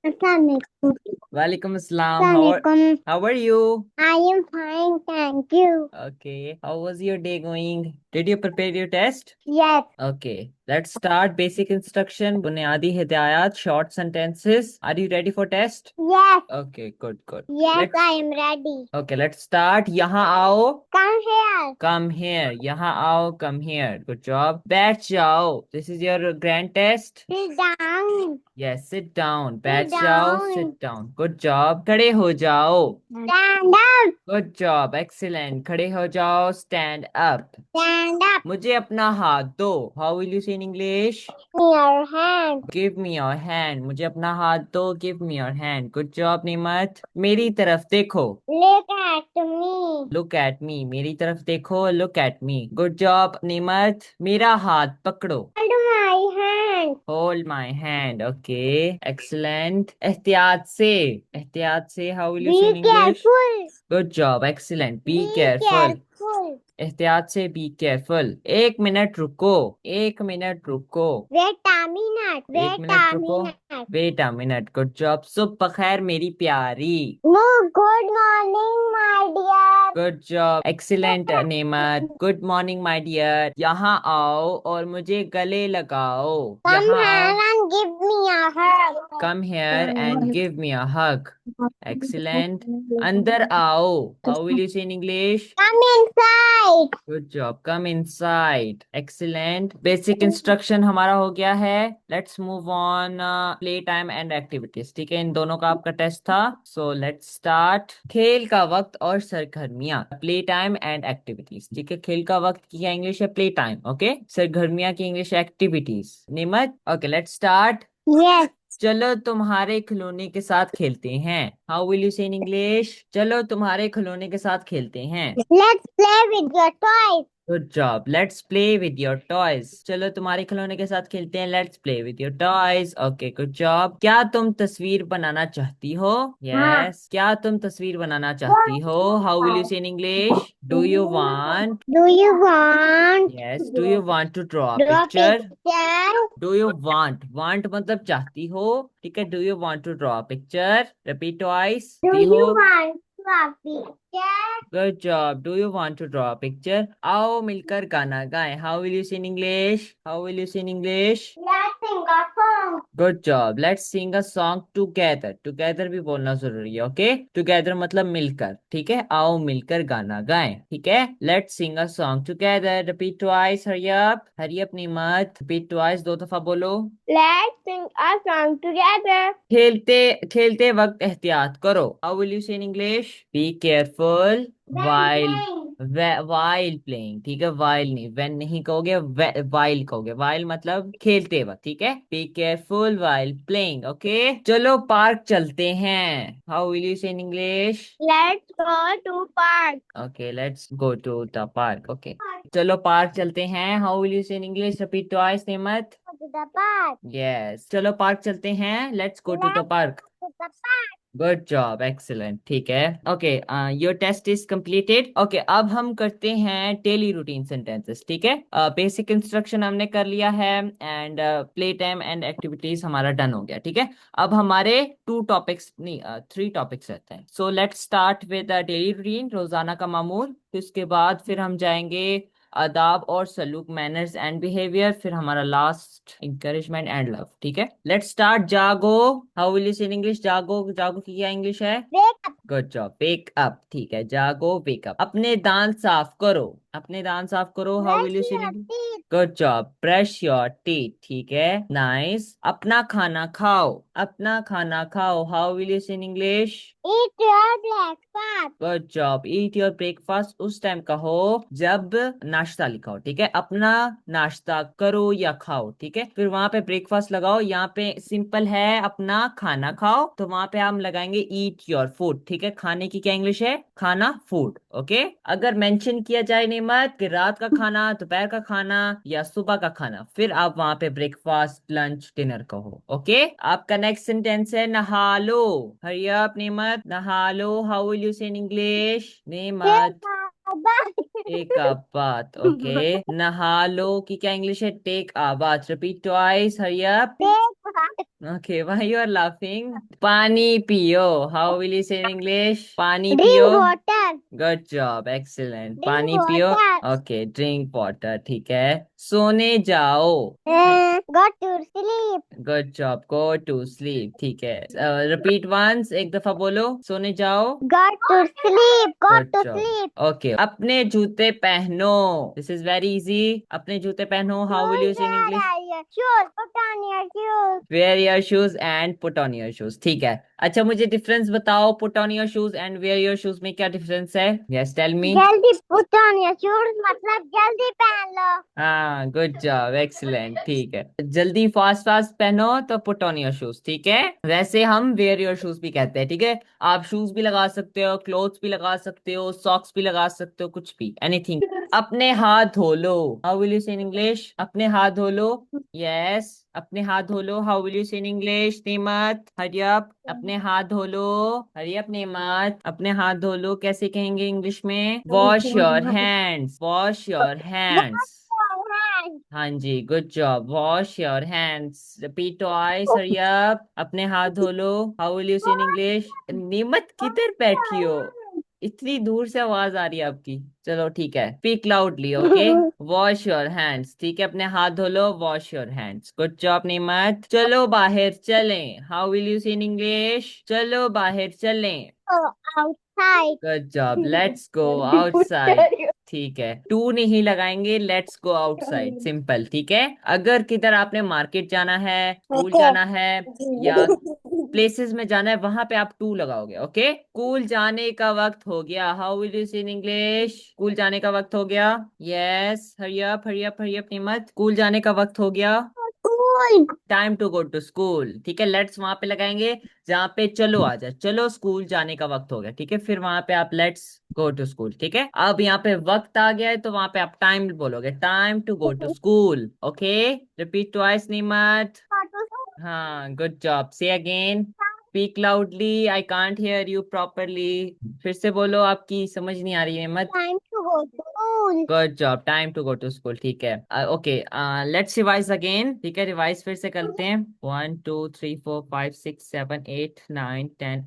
Assalamualaikum. Walaikum assalam. Assalamualaikum. How are you? I am fine, thank you. Okay. How was your day going? Did you prepare your test? Yes, Okay. Let's start basic instruction. बुनियादी हिदायत, short sentences. Are you ready for test? yes, Okay, good, good. yes, Let's I am ready. Okay, let's start. यहाँ आओ. Come here. Come here. यहाँ आओ. Come here. Good job. बैठ जाओ. This is your grand test. Sit down. Yes, sit down. Sit बैठ जाओ. down. Sit down. Good job. खड़े हो जाओ. Stand up. Good job excellent खड़े हो जाओ स्टैंड अप Stand up. मुझे अपना हाथ दो how will you say in English Your hand. Give me your hand मुझे अपना हाथ दो give me your hand good job Nimat मेरी तरफ देखो Look at me. Look at me मेरी तरफ देखो look at me good job Nimat मेरा हाथ पकड़ो Hold my hand. Hold my hand okay excellent एहतियात से how will you say in Be English careful. Good job excellent be Be careful careful. एहतियात से बी केयरफुल एक मिनट रुको एक मिनट रुको Wait a minute. एक Wait मिनट a रुको minute. Wait a minute good job सुबह बखैर मेरी प्यारी No, good morning, my dear. Good job excellent Nemat good morning my dear यहाँ आओ और मुझे गले लगाओ Come यहाँ आओ here and give me a hug. Come here and give me a hug excellent अंदर आओ how will you say in English Come inside. Good job come inside excellent basic instruction हमारा हो गया है let's move on play time and activities ठीक है इन दोनों का आपका टेस्ट था सो लेट्स स्टार्ट खेल का वक्त और सरगर्मियां प्ले टाइम एंड एक्टिविटीज ठीक है खेल का वक्त की क्या इंग्लिश है प्ले टाइम ओके सरगर्मियां की English activities Nimat okay let's start Yes. चलो तुम्हारे खिलौने के साथ खेलते हैं how will you say in English चलो तुम्हारे खिलौने के साथ खेलते हैं Let's play with your toys. Good job let's play with your toys चलो तुम्हारे खिलौने के साथ खेलते हैं let's play with your toys okay good job क्या तुम तस्वीर बनाना चाहती हो हाँ. यस क्या तुम तस्वीर बनाना चाहती हो how will you say in English do you want Do you want yes do you want to draw draw a picture picture? Do you want मतलब चाहती हो ठीक है do you want to draw picture repeat twice Do ती हो you want draw a picture? Good job do you want to draw picture आओ मिलकर गाना गाएं how will you say in English how will you say in English Let's sing a song. Good job let's sing a song together together भी बोलना जरूरी है okay together मतलब मिलकर ठीक है आओ मिलकर गाना गाएं ठीक है let's sing a song together repeat twice hurry अपनी मत रिपीट ट्वाइस दो दफा बोलो Let's sing a song together. खेलते खेलते वक्त एहतियात करो how will you say in English be careful When while playing. While playing ठीक है वाइल नहीं वेन नहीं कहोगे वाइल कहोगे वाइल मतलब खेलते वक्त ठीक है be careful while playing okay चलो पार्क चलते हैं how will you say in English Let's go to park. Okay let's go to the park okay चलो पार्क चलते हैं how will you say in English repeat twice Nemat Go to the park. Yes चलो park चलते हैं let's go to the Let's park go to the park. Good job excellent ठीक है okay your test is completed okay अब हम करते हैं daily routine sentences ठीक है बेसिक इंस्ट्रक्शन हमने कर लिया है and play time and activities हमारा डन हो गया ठीक है अब हमारे टू टॉपिक्स नहीं थ्री टॉपिक्स रहते हैं so let's start with daily routine रोजाना का मामूल फिर उसके बाद फिर हम जाएंगे आदाब और सलूक मैनर्स एंड बिहेवियर फिर हमारा लास्ट इंकरेजमेंट एंड लव ठीक है लेट्स स्टार्ट जागो how will you say in English जागो जागो की क्या इंग्लिश है Wake up. Good job wake up ठीक है जागो वेक अप अपने दांत साफ करो अपने दांत साफ करो हाउ विल Brush यू से your teeth. Good job brush your teeth ठीक है नाइस अपना खाना खाओ अपना खाना खाओ how will you say in English Eat your breakfast. Good job eat your breakfast उस टाइम कहो जब नाश्ता लिखाओ ठीक है अपना नाश्ता करो या खाओ ठीक है फिर वहां पे ब्रेकफास्ट लगाओ यहाँ पे सिंपल है अपना खाना खाओ तो वहां पे हम लगाएंगे ईट योर फूड ठीक है खाने की क्या इंग्लिश है खाना फूड ओके अगर मेंशन किया जाए नेमत कि रात का खाना दोपहर का खाना या सुबह का खाना फिर आप वहां पे ब्रेकफास्ट लंच डिनर कहो ओके आपका नेक्स्ट सेंटेंस है नहा लो हरिया नेमत नहा लो how will you say in English Take Nemat a bath. Take a bath, okay. नहा लो की क्या इंग्लिश है? Take a bath, repeat twice, hurry up. Take bath. Okay, why you are laughing? पानी पियो. How will you say in English? पानी पियो. Drink water. Good job, excellent. Drink पानी पियो. water. Okay, drink water. ठीक है. सोने जाओ. Go to sleep. Good job. Go to sleep. ठीक है. Repeat once. एक दफा बोलो. सोने जाओ. Go to sleep. Go good to job. sleep. Okay, अपने जूते पहनो. This is very easy. अपने जूते पहनो. How will you Shoes, say in where English? are your shoes? Put on your shoes. Wear your shoes and put on your shoes. ठीक है. अच्छा, मुझे डिफरेंस बताओ. Put on your shoes and wear your shoes में क्या difference है? Yes, tell me. जल्दी put on your shoes मतलब जल्दी पहन लो. हाँ, गुड जॉब, एक्सीलेंट. ठीक है. जल्दी फास्ट फास्ट पहनो तो पुट ऑन योर शूज. ठीक है. वैसे हम वेयर योर शूज भी कहते हैं. ठीक है. आप शूज भी लगा सकते हो, क्लोथ्स भी लगा सकते हो, सॉक्स भी लगा सकते हो, कुछ भी, एनीथिंग. अपने हाथ धो लो. How will you say in English? अपने हाथ धो लो. यस, अपने हाथ धो लो. How will you say in English? नेमत, हरी अप. अपने हाथ धो लो. हरी अप नेमत. अपने हाथ धो लो कैसे कहेंगे इंग्लिश में? Wash your hands. Wash your hands. Wash your hands. हाँ जी, good job. Wash your hands. Repeat twice, hurry up. अपने हाथ धो लो. How will you say in English? निमत किधर बैठी हो? इतनी दूर से आवाज आ रही है आपकी. चलो ठीक है, speak loudly. Okay. Wash your hands. ठीक है, अपने हाथ धो लो. Wash your hands. Good job Nimat. चलो बाहर चलें. How will you say in English? चलो बाहर चलें. Go outside. Good job. Let's go outside. ठीक है, टू नहीं लगाएंगे. Let's go outside, simple. ठीक है. अगर किधर आपने मार्केट जाना है, स्कूल जाना है, या प्लेसेस में जाना है, वहां पे आप टू लगाओगे. ओके. स्कूल जाने का वक्त हो गया. How will you say in English? School जाने का वक्त हो गया. Yes, hurry up hurry up hurry up Nimat. School जाने का वक्त हो गया. Cool. Time to go to school. ठीक है. लेट्स वहां पे लगाएंगे जहाँ पे चलो आ जाए. चलो स्कूल जाने का वक्त हो गया. ठीक है. फिर वहां पे आप लेट्स गो टू स्कूल. ठीक है. अब यहाँ पे वक्त आ गया है तो वहां पे आप टाइम बोलोगे. Time to go to school. Okay. Repeat twice Nimat. हाँ, good job. Say again. Speak loudly. I can't hear you properly. फिर से बोलो, आपकी समझ नहीं आ रही है मत. Time to go to school. Good job. Time to go to school. ठीक है. ओके. Let's revise again. ठीक है, रिवाइज फिर से करते हैं. 1 2 3 4 5 6 7 8 9 10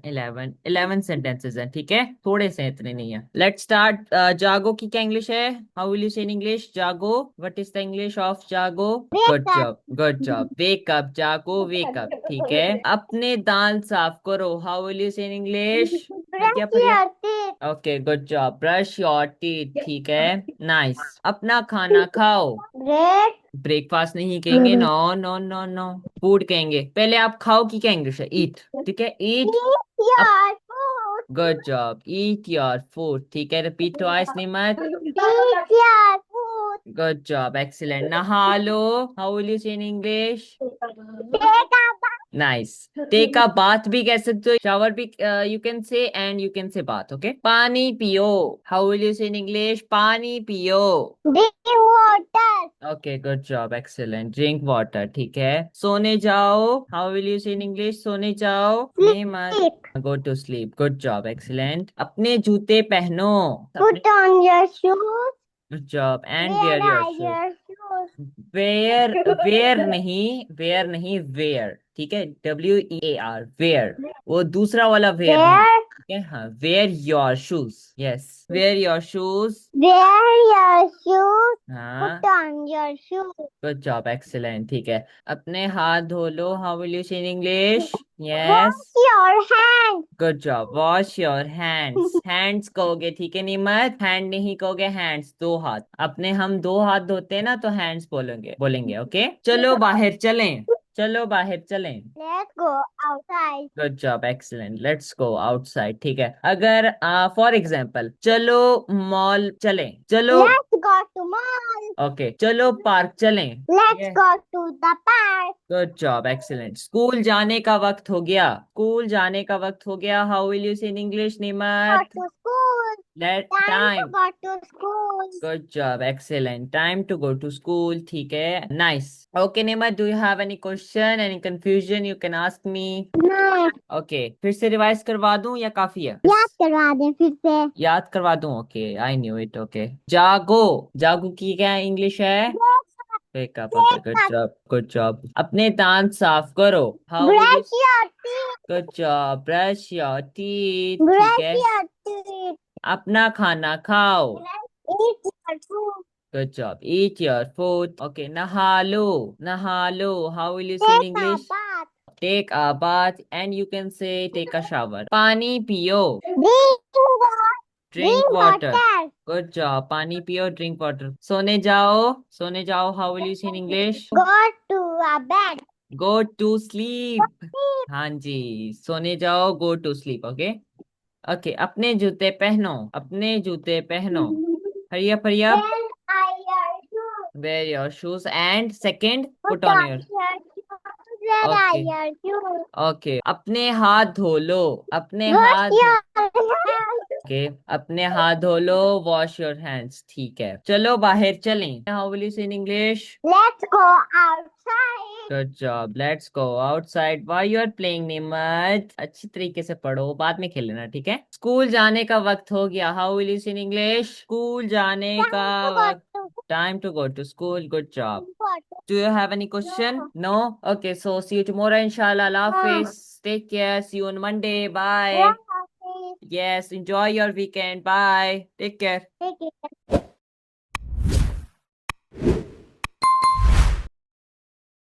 11 सेंटेंसेस हैं. ठीक है, थोड़े से, इतने नहीं है. Let's start. जागो की क्या इंग्लिश है? How will you say in English? जागो. What is the English of जागो? Good Wake up. Job, good job. Wake up. जागो, वेक अप. ठीक है. अपने दांत साफ करो. How will you say in English? Brush your teeth. Okay, good job. Brush your teeth. ठीक है. नाइस. अपना खाना खाओ. Bread. ब्रेकफास्ट नहीं कहेंगे. No no no no, food कहेंगे. पहले आप खाओ की क्या इंग्लिश है? ईट. ठीक है, eat. Eat your food. Good job. Eat your food. ठीक है. Repeat twice Nimat. Eat your food. Good job, excellent. नहा लो. How will you say in English? Take a bath. Nice. Take a bath भी कह सकते हो. शावर भी you can say, and you can say bath. Okay. पानी पियो. How will you say in English? पानी पियो. Drink water. Okay, good job, excellent. Drink water. ठीक है. सोने जाओ. How will you say in English? सोने जाओ. नहीं मत. Sleep. Go to sleep. Good job, excellent. अपने जूते पहनो. Put on your shoes. Good job. And Where where your are shoes. your shoes? Wear. Where नहीं, वेयर नहीं, वेयर. ठीक है. WEAR, wear. वो दूसरा वाला वेयर नहीं. Where? ठीक है. हाँ, wear your shoes. Yes, wear your shoes. Where your shoes? हाँ, Put on your shoes. Good job, excellent. ठीक है. अपने हाथ धो लो. How will you say in English? Wash yes, your hands. Good job. Wash your hands. Hands कहोगे. ठीक है निमत. Hand नहीं कहोगे, हैंड्स. दो हाथ. अपने हम दो हाथ धोते हैं ना, तो हैंड्स बोलेंगे बोलेंगे. ओके. चलो बाहर चलें. चलो बाहर चलें. Let's go outside. Good job, excellent. Let's go outside. ठीक है. अगर फॉर एग्जाम्पल, चलो मॉल चलें. चलो. Let's go to mall. Okay. चलो पार्क चलें. Let's go to the park. Good job, excellent. School जाने का वक्त हो गया. स्कूल जाने का वक्त हो गया. How will you say in English Go निमत? to school. Let Time to time. go to school. Good job. Excellent. Time to go to school. ठीक है. Nice. Okay, Nima, do you have any question, any confusion? You can ask me. No, Okay. फिर से revise करवा दूं या काफी है? याद करवा दें फिर से. याद करवा दूं. Okay, I knew it. Okay. जागो. जागो की क्या इंग्लिश है? Wake up. Okay, good job, good job. अपने दांत साफ करो. How will you? Brush your teeth. Good job. Brush your teeth. ठीक Brush है. your teeth. अपना खाना खाओ. Eat your food. Good job. Eat your food. Okay, नहा लो. नहा लो. How will you say in Take a English? bath. Take a bath, and you can say take a shower. पानी पियो. Drink water. Drink Drink water. water. Good job. पानी पियो. Drink water. सोने जाओ. सोने जाओ. How will you say in English? Go to a bed. Go to sleep. हाँ जी. सोने जाओ. Go to sleep. Okay. Okay. अपने जूते पहनो. अपने जूते पहनो. Hurry up, hurry up. Then I shoes. Wear your shoes. And second, put Put on on your. your shoes. Then Okay. I shoes. Okay. अपने हाथ धो लो. अपने Wash हाथ your hands. ओके. अपने हाथ धो लो. Wash your hands. ठीक है. चलो बाहर चलें. How will you say in English? Let's go outside. Good job. Let's go outside. Why you are playing Nimat? अच्छी तरीके से पढ़ो. बाद में खेल लेना. ठीक है. स्कूल जाने का वक्त हो गया. How will you say in English? School जाने का Time to go वक्त. to time to go to school. Good job. water. Do you have any question? No? Okay, so see you tomorrow, inshallah. Allah Hafiz. Take care. See you on Monday. Bye. Yeah, okay. Yes, enjoy your weekend. Bye. Take care. Take it.